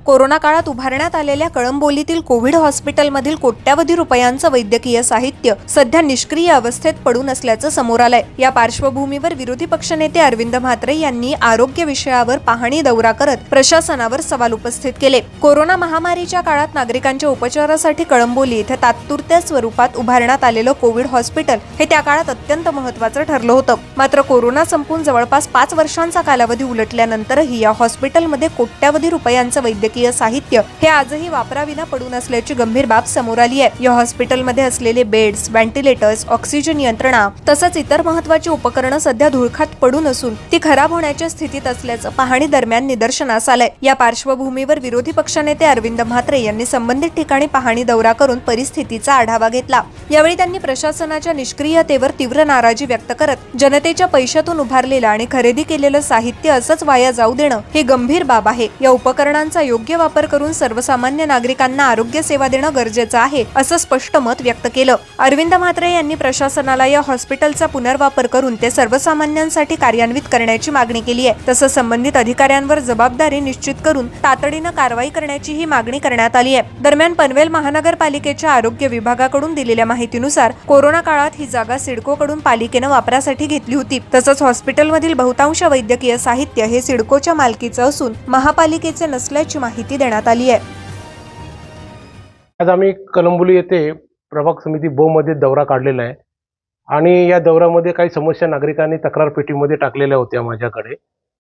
Corona काळात उभारण्यात आलेल्या कळंबोलीतील कोविड हॉस्पिटलमधील कोट्यावधी रुपयांचं वैद्यकीय साहित्य सध्या निष्क्रिय अवस्थेत पडून असल्याचं समोर आलंय। या पार्श्वभूमीवर विरोधी पक्षनेते अरविंद म्हात्रे यांनी आरोग्य विषयावर पाहणी दौरा करत प्रशासनावर सवाल उपस्थित केले। कोरोना महामारीच्या काळात नागरिकांच्या उपचारासाठी कळंबोली इथे तात्पुरत्या स्वरूपात उभारण्यात आलेलं कोविड हॉस्पिटल हे त्या काळात अत्यंत महत्त्वाचं ठरलं होतं। मात्र कोरोना संपून जवळपास 5 वर्षांचा कालावधी उलटल्यानंतरही या हॉस्पिटलमध्ये कोट्यावधी रुपयांचं वैद्यकीय साहित्य हे आजही वापराविना पडून असल्याची गंभीर बाब समोर आली आहे। या हॉस्पिटलमध्ये असलेले बेड्स, व्हेंटिलेटर्स, ऑक्सिजन यंत्रणा तसंच इतर महत्त्वाची उपकरणं सध्या धुळखात पडून असून ती खराब होण्याच्या स्थितीत असल्याचं पाहणी दरम्यान निदर्शनास आलंय। या पार्श्वभूमीवर विरोधी पक्षनेते अरविंद म्हात्रे यांनी संबंधित ठिकाणी पाहणी दौरा करून परिस्थितीचा आढावा घेतला। यावेळी त्यांनी प्रशासनाच्या निष्क्रियतेवर तीव्र नाराजी व्यक्त करत जनतेच्या पैशातून उभारलेलं आणि खरेदी केलेलं साहित्य असंच वाया जाऊ देणं ही गंभीर बाब आहे। या उपकरणांचा योग्य वापर करून सर्वसामान्य नागरिकांना आरोग्य सेवा देणं गरजेचं आहे असं स्पष्ट मत व्यक्त केलं। अरविंद म्हात्रे यांनी प्रशासनाला या हॉस्पिटलचा पुनर्वापर करून ते सर्वसामान्यांसाठी कार्यान्वित करण्याची मागणी केली आहे। तसंच संबंधित अधिकाऱ्यांवर जबाबदारी निश्चित करून तातडीनं कारवाई करण्याची ही मागणी करण्यात आली आहे। दरम्यान पनवेल महानगरपालिकेच्या आरोग्य विभागाकडून दिलेल्या माहितीनुसार कोरोना काळात ही जागा सिडकोकडून पालिकेनं वापरासाठी घेतली होती। तसंच हॉस्पिटलमधील बहुतांश वैद्यकीय साहित्य हे सिडकोच्या मालकीचं असून महापालिकेचे नसल्याची माहिती देण्यात आली आहे। आज आम्ही कळंबोली येथे प्रभाग समिती ब मध्ये दौरा काढलेला आहे आणि या दौऱ्यामध्ये काही समस्या नागरिकांनी तक्रार पेटीमध्ये टाकलेल्या होत्या माझ्याकडे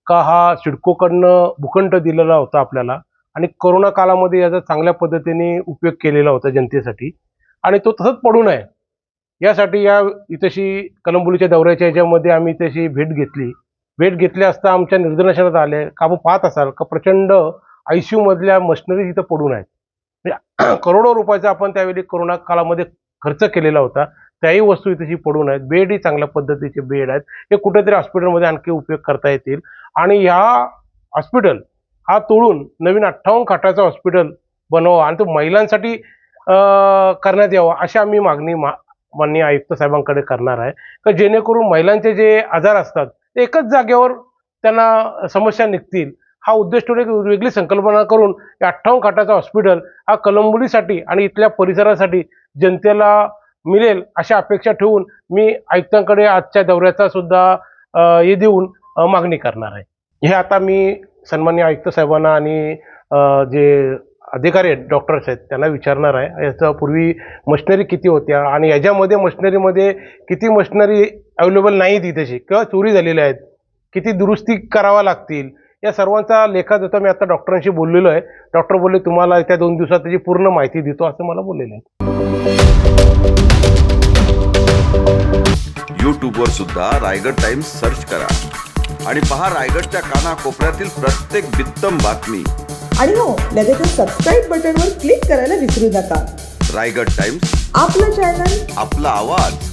का हा सिडकोकडनं भूखंड दिलेला होता आपल्याला आणि कोरोना काळामध्ये याचा चांगल्या पद्धतीने उपयोग केलेला होता जनतेसाठी आणि तो तसंच पडून आहे। यासाठी या इथेशी कळंबोलीच्या दौऱ्याच्या याच्यामध्ये आम्ही इथेशी भेट घेतली असता आमच्या निदर्शनास आले का आपण पाहत असाल का प्रचंड ICU मधल्या मशिनरी इथं पडून आहेत। म्हणजे करोडो रुपयाचा आपण त्यावेळी कोरोना काळामध्ये खर्च केलेला होता, त्याही वस्तू इथेशी पडून आहेत। बेडही चांगल्या पद्धतीचे बेड आहेत, हे कुठेतरी हॉस्पिटलमध्ये आणखी उपयोग करता येतील आणि ह्या हॉस्पिटल हा तोडून नवीन 58 खाटाचा हॉस्पिटल बनवा आणि तो महिलांसाठी करण्यात यावा अशी आम्ही मागणी माननीय आयुक्त साहेबांकडे करणार आहे का जेणेकरून महिलांचे जे आजार असतात ते एकच जागेवर त्यांना समस्या निघतील। हा उद्देश ठेवून एक वेगळी संकल्पना करून 58 खाटाचा हॉस्पिटल हा कळंबोलीसाठी आणि इथल्या परिसरासाठी जनतेला मिळेल अशा अपेक्षा ठेवून मी आयुक्तांकडे आजच्या दौऱ्याचा सुद्धा हे देऊन मागणी करणार आहे। हे आता मी सन्माननीय आयुक्त साहेबांना आणि जे अधिकारी आहेत डॉक्टर्स आहेत त्यांना विचारणार आहे याच्या पूर्वी मशिनरी किती होत्या आणि याच्यामध्ये मशिनरीमध्ये किती मशिनरी अवेलेबल नाहीत इथेशी किंवा चोरी झालेल्या आहेत, किती दुरुस्ती कराव्या लागतील, या सर्वांचा लेखाजोखा मी आता डॉक्टरांशी बोललेलो आहे। डॉक्टर बोलले तुम्हाला येत्या 2 दिवसात त्याची पूर्ण माहिती देतो असं मला बोललेलं आहे। यूट्यूबवर सुद्धा रायगड टाइम्स सर्च करा आणि पहा रायगडच्या कानाकोपऱ्यातील प्रत्येक बित्तम बातमी आणि हो लगेचच सबस्क्राईब बटनवर क्लिक करायला विसरू नका। रायगड टाइम्स, आपलं चॅनल, आपला आवाज।